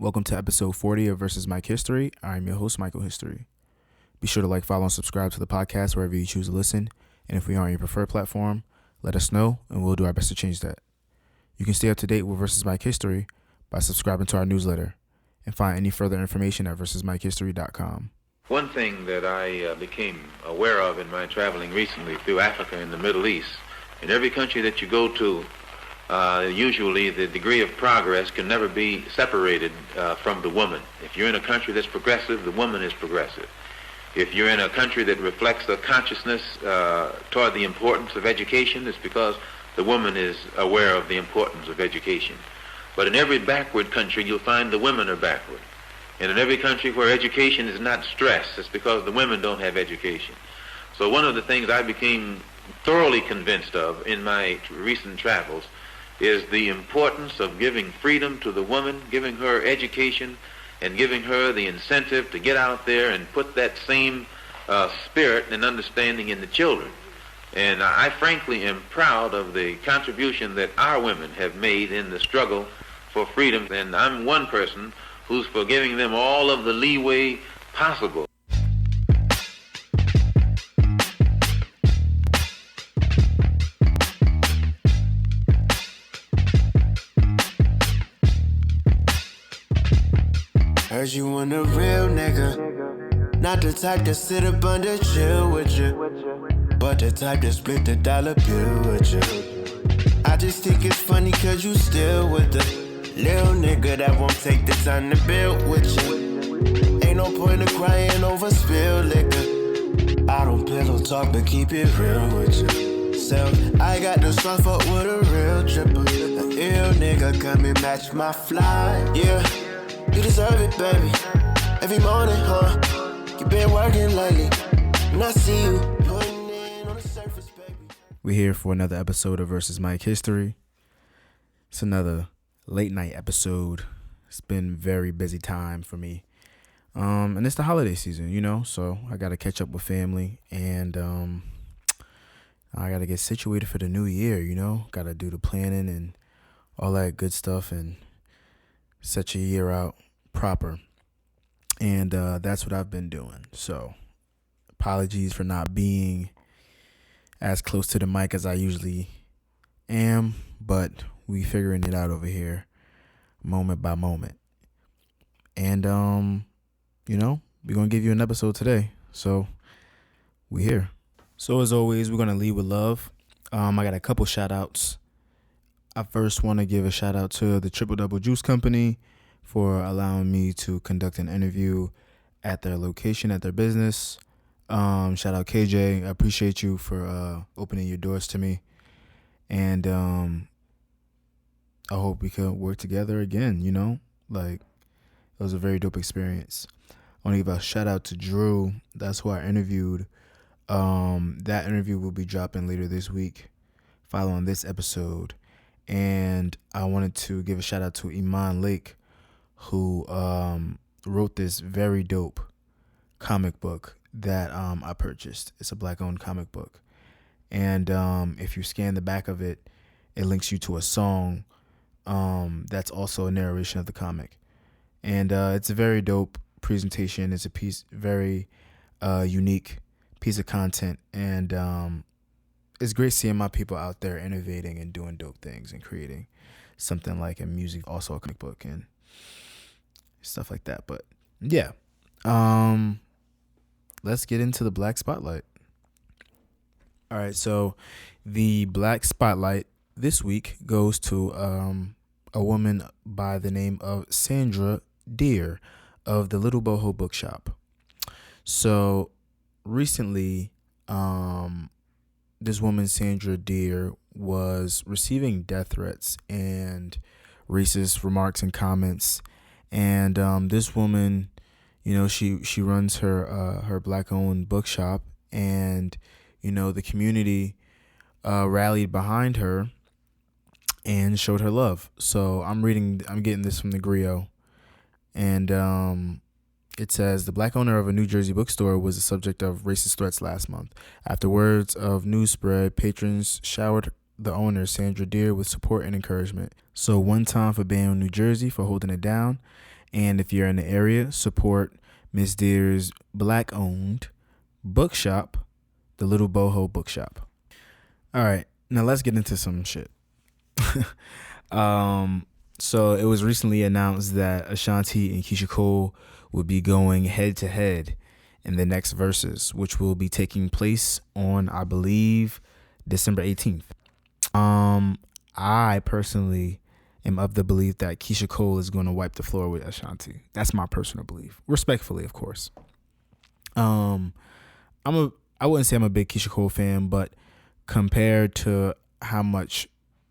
Welcome to episode 40 of Versus Mike History. I'm your host, Michael History. Be sure to like, follow, and subscribe to the podcast wherever you choose to listen. And if we are on your preferred platform, let us know and we'll do our best to change that. You can stay up to date with Versus Mike History by subscribing to our newsletter and find any further information at versusmikehistory.com. One thing that I became aware of in my traveling recently through Africa and the Middle East, in every country that you go to, usually the degree of progress can never be separated from the woman. If you're in a country that's progressive, the woman is progressive. If you're in a country that reflects a consciousness toward the importance of education, it's because the woman is aware of the importance of education. But in every backward country, you'll find the women are backward. And in every country where education is not stressed, it's because the women don't have education. So one of the things I became thoroughly convinced of in my recent travels is the importance of giving freedom to the woman, giving her education, and giving her the incentive to get out there and put that same spirit and understanding in the children. And I frankly am proud of the contribution that our women have made in the struggle for freedom. And I'm one person who's for giving them all of the leeway possible. Heard you want a real nigga, not the type to sit up under chill with you, but the type to split the dollar bill with you. I just think it's funny cause you still with the little nigga that won't take the time to build with you. Ain't no point of crying over spilled liquor. I don't pillow talk but keep it real with you. So I got the stuff up with a real tripper. An ill nigga come and match my fly. Yeah, you deserve it, baby. Every morning, you been working lately, and I see you putting in on the surface, baby. We're here for another episode of Versus Mike History. It's another late night episode. It's been very busy time for me. And it's the holiday season, so I got to catch up with family and I got to get situated for the new year, got to do the planning and all that good stuff and set your year out proper. And that's what I've been doing. So apologies for not being as close to the mic as I usually am, but we figuring it out over here moment by moment. And, we're going to give you an episode today. So we here. So as always, we're going to lead with love. I got a couple shout outs. I first want to give a shout out to the Triple Double Juice Company for allowing me to conduct an interview at their location, at their business. Shout out KJ. I appreciate you for opening your doors to me. And I hope we can work together again, it was a very dope experience. I want to give a shout out to Drew. That's who I interviewed. That interview will be dropping later this week following this episode. And I wanted to give a shout out to Iman Lake, who wrote this very dope comic book that I purchased. It's a Black-owned comic book. And if you scan the back of it, it links you to a song that's also a narration of the comic. And it's a very dope presentation. It's a very unique piece of content. And it's great seeing my people out there innovating and doing dope things and creating something like a music, also a comic book and stuff like that. But yeah, let's get into the Black Spotlight. All right, so the Black Spotlight this week goes to a woman by the name of Sandra Deer of the Little Boho Bookshop. So recently, this woman, Sandra Deer, was receiving death threats and racist remarks and comments. And this woman, she runs her Black-owned bookshop, and the community rallied behind her and showed her love. So I'm getting this from the Griot, and it says the Black owner of a New Jersey bookstore was the subject of racist threats last month. After words of news spread, patrons showered the owner, Sandra Deer, with support and encouragement. So one time for being in New Jersey for holding it down, And if you're in the area, support Miss Deer's Black-owned bookshop, the Little Boho Bookshop. All right, now let's get into some shit. So it was recently announced that Ashanti and Keisha Cole will be going head to head in the next verses, which will be taking place on, I believe, December 18th. I personally am of the belief that Keisha Cole is going to wipe the floor with Ashanti. That's my personal belief, respectfully, of course. I wouldn't say I'm a big Keisha Cole fan, but compared to how much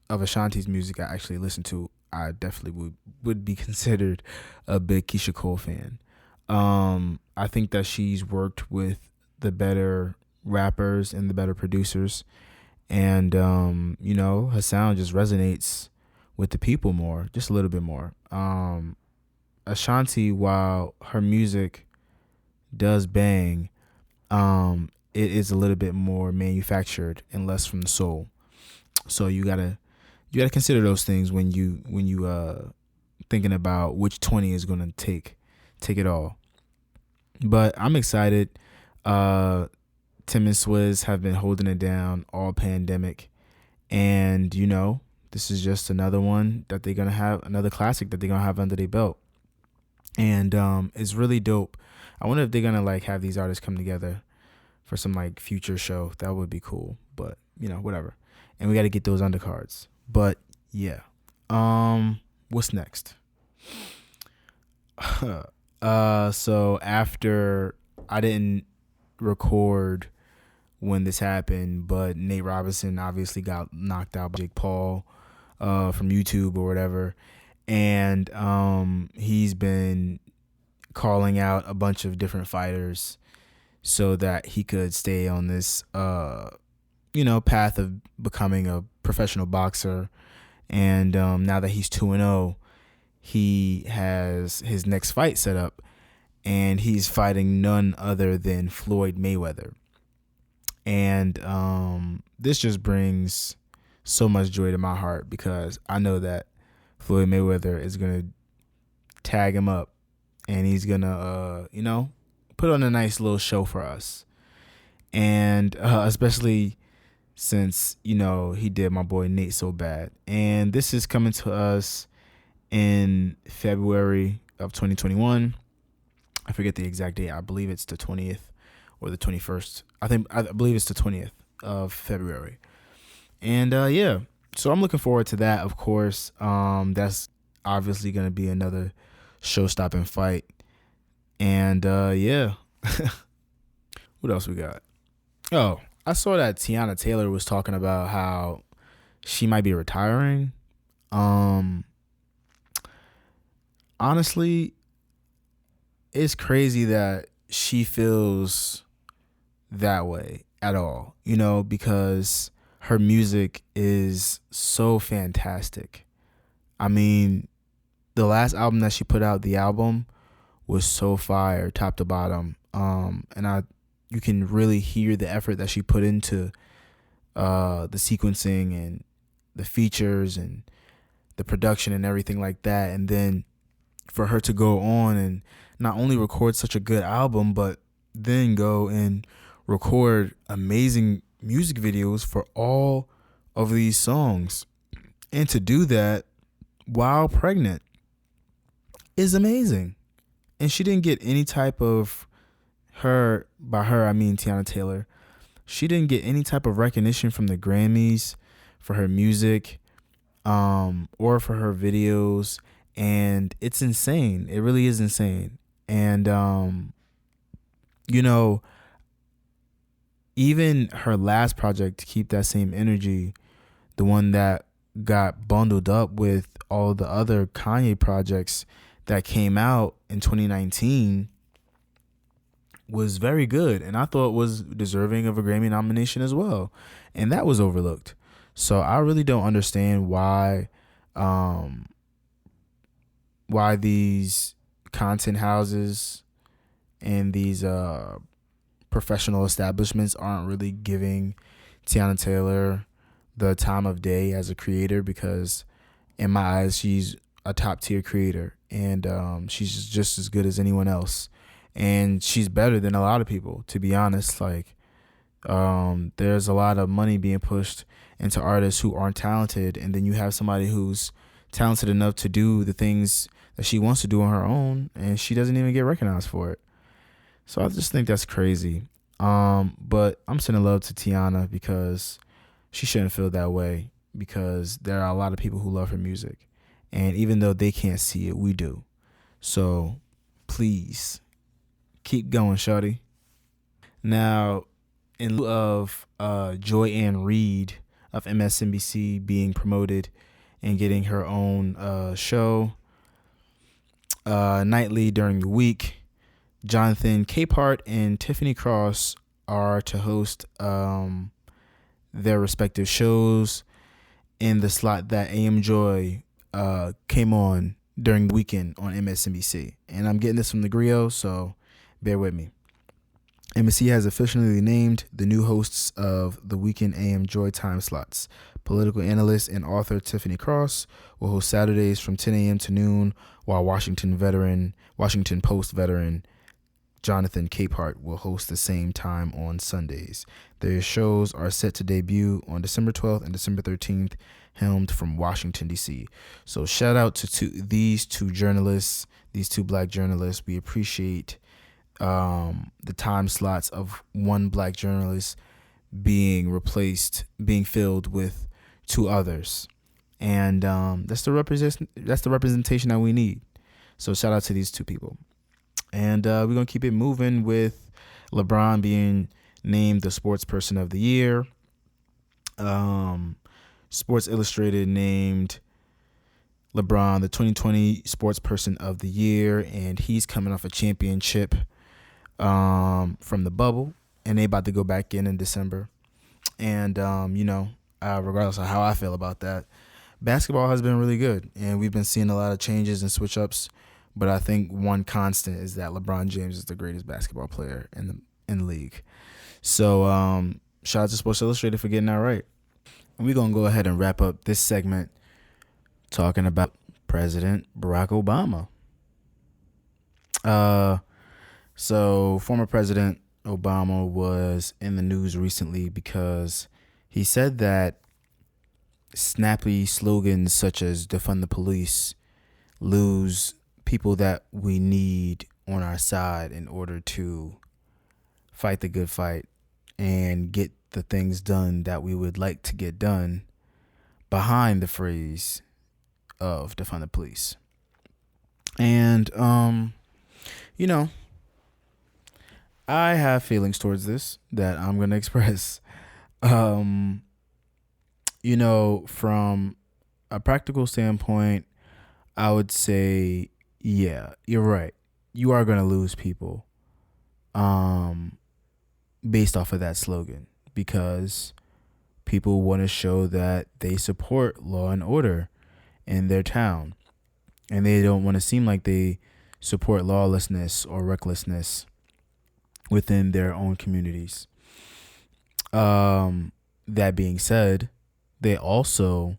of Ashanti's music I actually listen to, I definitely would be considered a big Keisha Cole fan. I think that she's worked with the better rappers and the better producers, and her sound just resonates with the people more, just a little bit more. Ashanti, while her music does bang, it is a little bit more manufactured and less from the soul. So you gotta consider those things when you thinking about which 20 is gonna take it all. But I'm excited. Tim and Swizz have been holding it down all pandemic, and this is just another one that they're gonna have, another classic that they're gonna have under their belt, and it's really dope. I wonder if they're gonna have these artists come together for some future show. That would be cool, but whatever. And we got to get those undercards. But yeah, what's next? So after, I didn't record when this happened, but Nate Robinson obviously got knocked out by Jake Paul from YouTube or whatever, and he's been calling out a bunch of different fighters so that he could stay on this path of becoming a professional boxer. And now that he's 2-0, he has his next fight set up, and he's fighting none other than Floyd Mayweather. And this just brings so much joy to my heart, because I know that Floyd Mayweather is going to tag him up, and he's going to, put on a nice little show for us. And especially since, he did my boy Nate so bad. And this is coming to us in February of 2021. I forget the exact date. I believe it's the 20th or the 21st. I believe it's the 20th of February. And yeah, so I'm looking forward to that, of course. That's obviously going to be another show-stopping fight. And yeah. What else we got? Oh, I saw that Tiana Taylor was talking about how she might be retiring. Honestly, it's crazy that she feels that way at all, because her music is so fantastic. I mean, the last album that she put out, the album was so fire, top to bottom. And you can really hear the effort that she put into the sequencing and the features and the production and everything like that. And then for her to go on and not only record such a good album, but then go and record amazing music videos for all of these songs, and to do that while pregnant is amazing. And she didn't get any type of, by her I mean Tiana Taylor, she didn't get any type of recognition from the Grammys for her music or for her videos. And it's insane. It really is insane. And even her last project, to keep that same energy, the one that got bundled up with all the other Kanye projects that came out in 2019, was very good, and I thought was deserving of a Grammy nomination as well, and that was overlooked. So I really don't understand why these content houses and these professional establishments aren't really giving Tiana Taylor the time of day as a creator, because in my eyes she's a top tier creator, and she's just as good as anyone else, and she's better than a lot of people, to be honest. Like, there's a lot of money being pushed into artists who aren't talented, and then you have somebody who's talented enough to do the things that she wants to do on her own, and she doesn't even get recognized for it. So I just think that's crazy. But I'm sending love to Tiana because she shouldn't feel that way, because there are a lot of people who love her music, and even though they can't see it, we do. So please keep going, shawty. Now, in lieu of Joy Ann Reid of MSNBC being promoted and getting her own show nightly during the week, Jonathan Capehart and Tiffany Cross are to host their respective shows in the slot that AM Joy came on during the weekend on MSNBC. And I'm getting this from the Griot, so bear with me. MSC has officially named the new hosts of the weekend AM Joy time slots. Political analyst and author Tiffany Cross will host Saturdays from 10 a.m. to noon, while Washington Post veteran Jonathan Capehart will host the same time on Sundays. Their shows are set to debut on December 12th and December 13th, helmed from Washington, D.C. So shout out to these two journalists, these two black journalists. We appreciate the time slots of one black journalist being filled with two others. And that's the representation that we need. So shout out to these two people. And we're going to keep it moving with LeBron being named the Sports Person of the Year. Sports Illustrated named LeBron the 2020 Sports Person of the Year, and he's coming off a championship from the bubble, and they about to go back in December. And, regardless of how I feel about that, basketball has been really good, and we've been seeing a lot of changes and switch-ups. But I think one constant is that LeBron James is the greatest basketball player in the league. So shout out to Sports Illustrated for getting that right. And we're going to go ahead and wrap up this segment talking about President Barack Obama. So former President Obama was in the news recently because he said that snappy slogans such as defund the police lose people that we need on our side in order to fight the good fight and get the things done that we would like to get done behind the phrase of defund the police. And, I have feelings towards this that I'm going to express. From a practical standpoint, I would say, yeah, you're right. You are going to lose people based off of that slogan, because people want to show that they support law and order in their town, and they don't want to seem like they support lawlessness or recklessness within their own communities. That being said, they also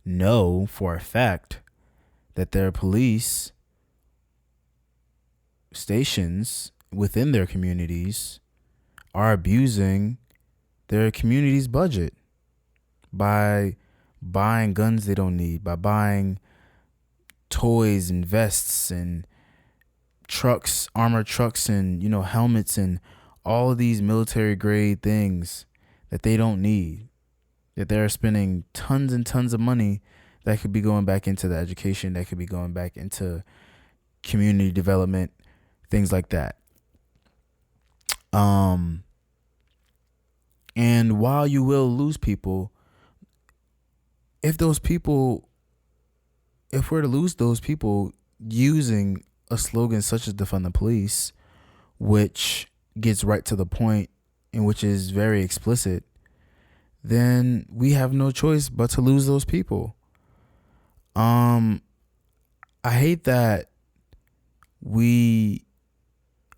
know for a fact that their police stations within their communities are abusing their community's budget by buying guns they don't need, by buying toys and vests and trucks, armored trucks, and helmets and all of these military grade things that they don't need, that they're spending tons and tons of money that could be going back into the education, that could be going back into community development, things like that. And while you will lose people, if we're to lose those people using a slogan such as defund the police, which gets right to the point and which is very explicit, then we have no choice but to lose those people. I hate that we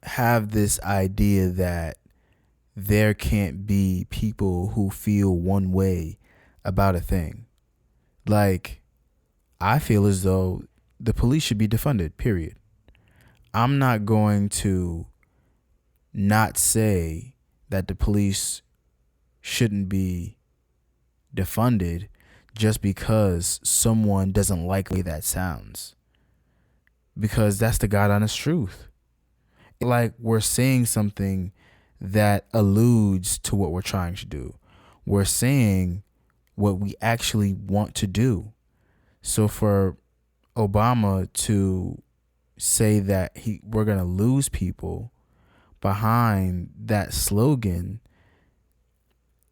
have this idea that there can't be people who feel one way about a thing. Like, I feel as though the police should be defunded, period. I'm not going to not say that the police shouldn't be defunded just because someone doesn't like the way that sounds. Because that's the God honest truth. Like, we're saying something that alludes to what we're trying to do. We're saying what we actually want to do. So for Obama to say that we're going to lose people behind that slogan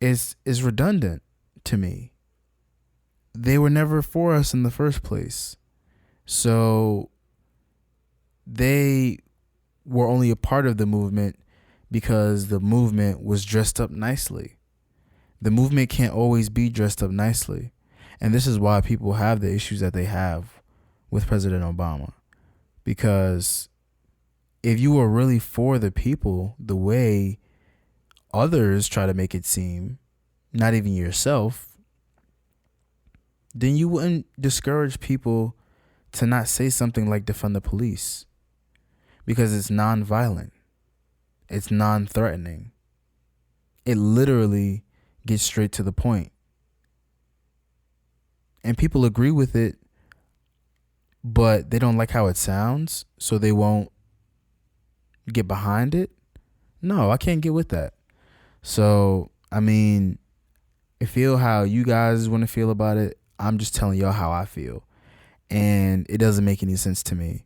is redundant to me. They were never for us in the first place. So they were only a part of the movement because the movement was dressed up nicely. The movement can't always be dressed up nicely. And this is why people have the issues that they have with President Obama. Because if you were really for the people the way others try to make it seem, not even yourself, then you wouldn't discourage people to not say something like defund the police. Because it's non-violent. It's non-threatening. It literally gets straight to the point. And people agree with it, but they don't like how it sounds, so they won't get behind it. No, I can't get with that. So, I mean, I feel how you guys want to feel about it. I'm just telling y'all how I feel. And it doesn't make any sense to me.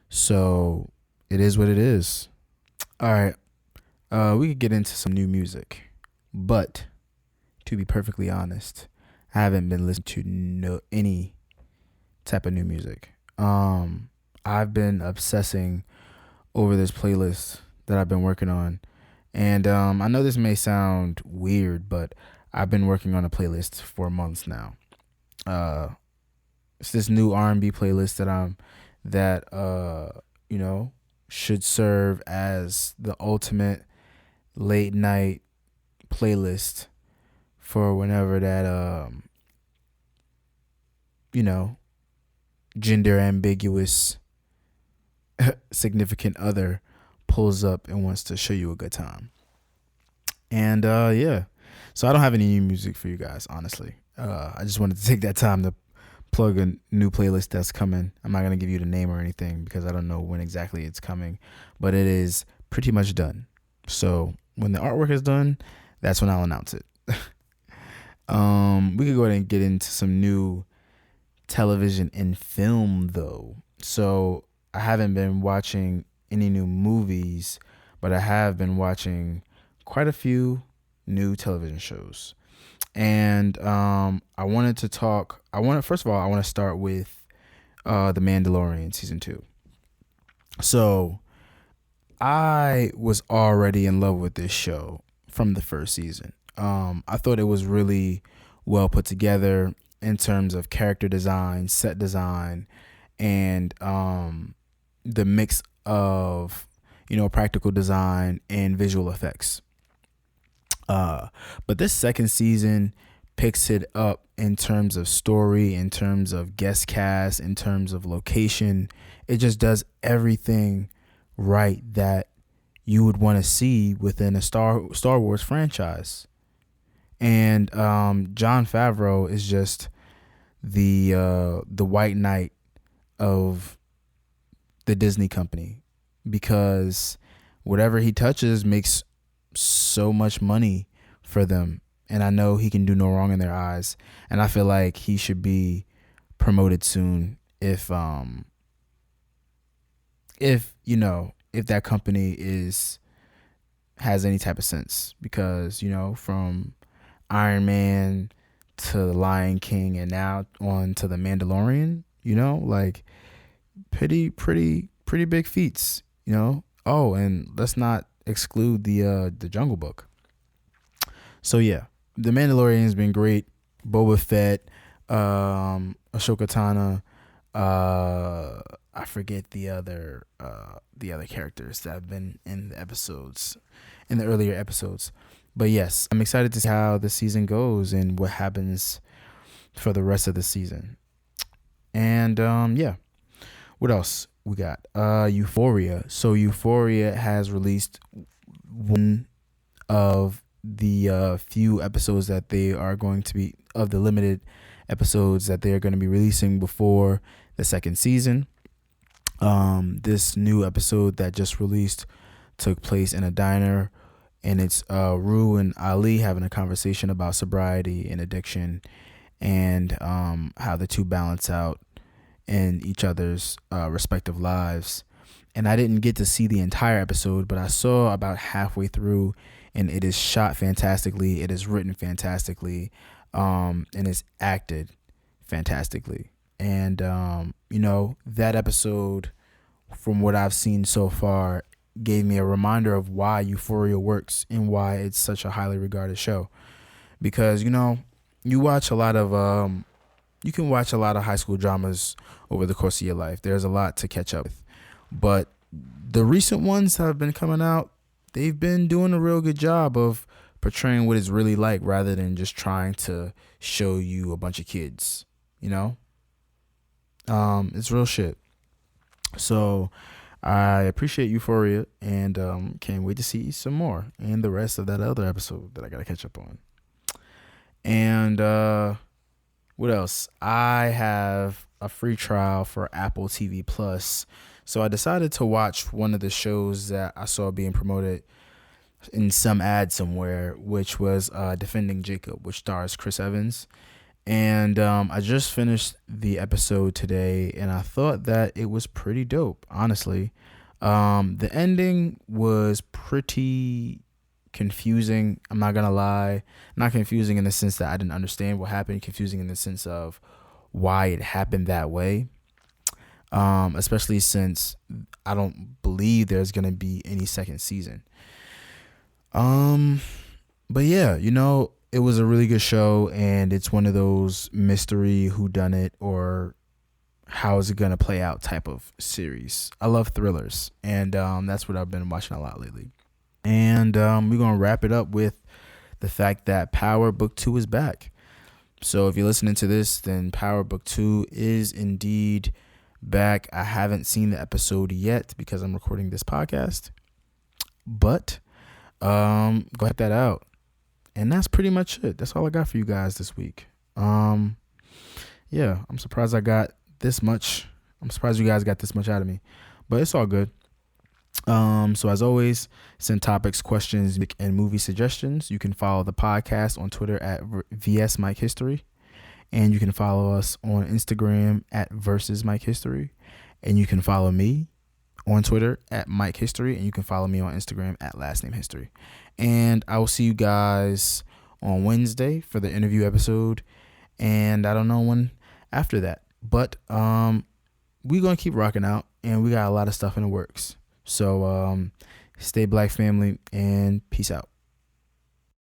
So, it is what it is. All right. We could get into some new music. But, to be perfectly honest, I haven't been listening to any type of new music. I've been obsessing over this playlist that I've been working on. And I know this may sound weird, but I've been working on a playlist for months now. It's this new R&B playlist that should serve as the ultimate late night playlist for whenever that gender ambiguous significant other pulls up and wants to show you a good time. And so I don't have any new music for you guys, honestly. I just wanted to take that time to plug a new playlist that's coming. I'm not going to give you the name or anything because I don't know when exactly it's coming, but it is pretty much done. So when the artwork is done, that's when I'll announce it. We could go ahead and get into some new television and film though. So I haven't been watching any new movies, but I have been watching quite a few new television shows. And I want to start with The Mandalorian season 2. So I was already in love with this show from the first season. I thought it was really well put together in terms of character design, set design, and the mix of practical design and visual effects. But this second season picks it up in terms of story, in terms of guest cast, in terms of location. It just does everything right that you would want to see within a Star Wars franchise. And Jon Favreau is just the white knight of the Disney company, because whatever he touches makes so much money for them, and I know he can do no wrong in their eyes, and I feel like he should be promoted soon if that company has any type of sense, because from Iron Man to The Lion King and now on to The Mandalorian, like pretty big feats, Oh, and let's not exclude the Jungle Book. So yeah, The Mandalorian has been great. Boba Fett, Ahsoka Tano, I forget the other characters that have been in the earlier episodes. But yes, I'm excited to see how the season goes and what happens for the rest of the season. And What else we got? Euphoria. So Euphoria has released one of the few episodes that they are going to be, of the limited episodes that they are going to be releasing before the second season. This new episode that just released took place in a diner, and it's Rue and Ali having a conversation about sobriety and addiction, and how the two balance out in each other's respective lives. And I didn't get to see the entire episode, but I saw about halfway through, and it is shot fantastically, it is written fantastically, and it's acted fantastically. And that episode, from what I've seen so far, gave me a reminder of why Euphoria works and why it's such a highly regarded show. Because you watch a lot of you can watch a lot of high school dramas over the course of your life. There's a lot to catch up with, but the recent ones that have been coming out, they've been doing a real good job of portraying what it's really like, rather than just trying to show you a bunch of kids. It's real shit. So I appreciate Euphoria, and can't wait to see some more and the rest of that other episode that I gotta catch up on. And what else? I have a free trial for Apple TV Plus, so I decided to watch one of the shows that I saw being promoted in some ad somewhere, which was Defending Jacob, which stars Chris Evans. And I just finished the episode today, and I thought that it was pretty dope, honestly. The ending was pretty confusing. I'm not going to lie. Not confusing in the sense that I didn't understand what happened. Confusing in the sense of why it happened that way. Especially since I don't believe there's going to be any second season. But yeah, it was a really good show, and it's one of those mystery whodunit or how is it going to play out type of series. I love thrillers, and that's what I've been watching a lot lately. And we're going to wrap it up with the fact that Power Book 2 is back. So if you're listening to this, then Power Book 2 is indeed back. I haven't seen the episode yet because I'm recording this podcast, but go check that out. And that's pretty much it. That's all I got for you guys this week. Yeah, I'm surprised I got this much. I'm surprised you guys got this much out of me, but it's all good. So as always, send topics, questions, and movie suggestions. You can follow the podcast on Twitter at VS Mike History, and you can follow us on Instagram at Versus Mike History, and you can follow me on Twitter at Mike History, and you can follow me on Instagram at Last Name History. And I will see you guys on Wednesday for the interview episode, and I don't know when after that, but we're gonna keep rocking out, and we got a lot of stuff in the works. So stay black, family, and peace out.